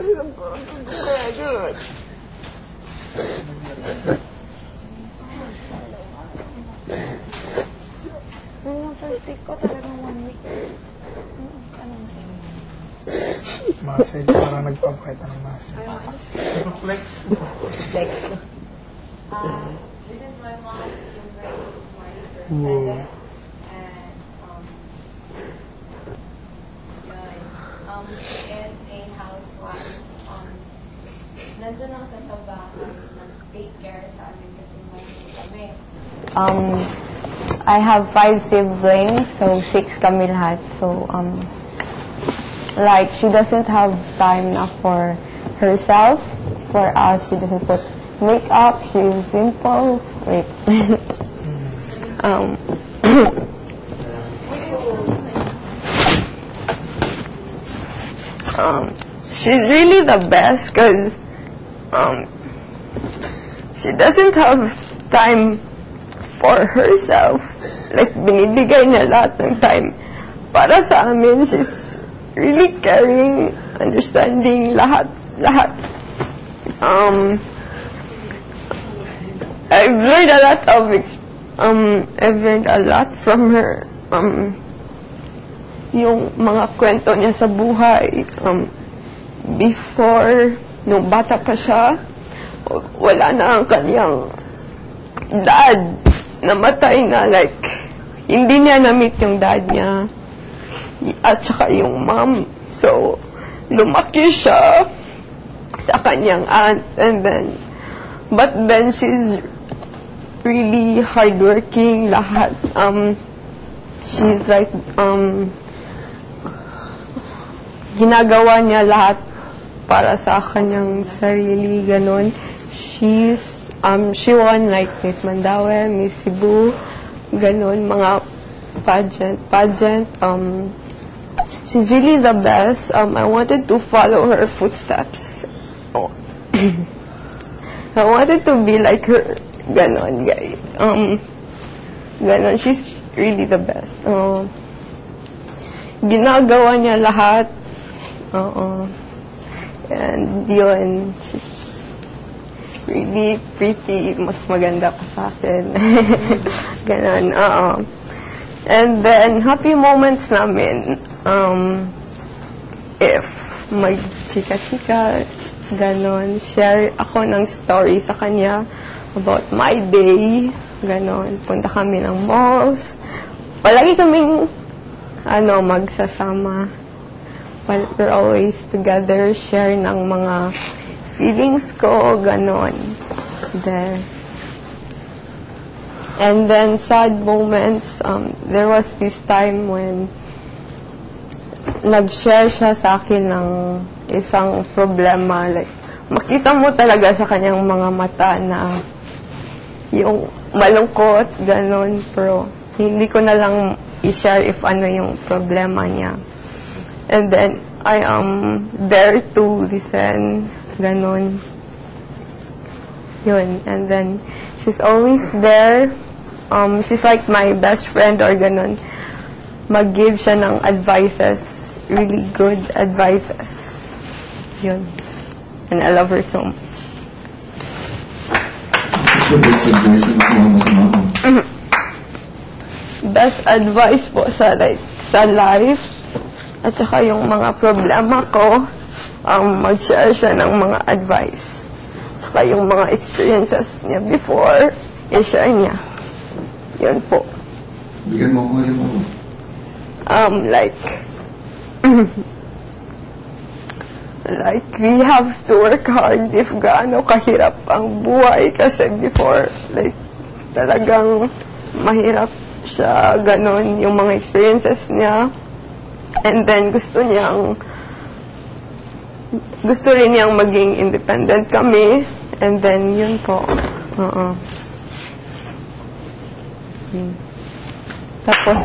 Yung first week ko talagang 1 week. Muscle, parang nagpapakita ng muscle. Flex. Flex. This is my mom giving birth to my first Whoa. and she is a housewife. Nandun lang siya sa bahay, nag-take care sa amin kasi maliit kami. I have 5 siblings, so 6 kami lahat. So, like, she doesn't have time enough for herself. For us, she doesn't put makeup. She's simple. Wait. She's really the best because she doesn't have time for herself. Like, binibigay niya lahat ng time para sa amin. She's really caring, understanding, lahat. I've learned a lot from her. Yung mga kwento niya sa buhay. Before, nung bata pa siya, wala na ang kanyang dad. Namatay na, like, hindi niya na-meet yung dad niya. At saka yung mom. So, lumaki siya sa kanyang aunt. But then she's really hardworking, lahat. She's like, ginagawa niya lahat para sa kanyang sarili, ganun. She won like Miss Mandaue, Miss Cebu, ganun, mga pageant. She's really the best. I wanted to follow her footsteps. I wanted to be like her, ganon, guys. Ganon, she's really the best. Ginagawa niya lahat. And yun, she's really pretty. Mas maganda pa sa akin. Ganon, And then, happy moments namin. If mag-chika-chika, ganon, share ako ng story sa kanya about my day, ganon, punta kami ng malls, palagi kaming, magsasama, we're always together, share ng mga feelings ko, ganon, there. And then, sad moments, there was this time when nag-share siya sa akin ng isang problema, like, makita mo talaga sa kanyang mga mata na yung malungkot, ganon, pero hindi ko na lang i-share if ano yung problema niya. And then, I am there to listen, ganon. Yun, and then, she's always there. She's like my best friend or ganon. Mag-give siya ng advices, really good advices. Yun. And I love her so much. What's the best advice na nakuha mo sa mama? Best advice po sa life at saka yung mga problema ko, mag-share siya ng mga advice. At saka yung mga experiences niya before, i-share niya. Yun po. Bigyan mo ko rin mo. Like, we have to work hard if gaano kahirap ang buhay kasi before, like, talagang mahirap siya, ganon, yung mga experiences niya. And then, gusto rin niyang maging independent kami. And then, yun po. Tapos,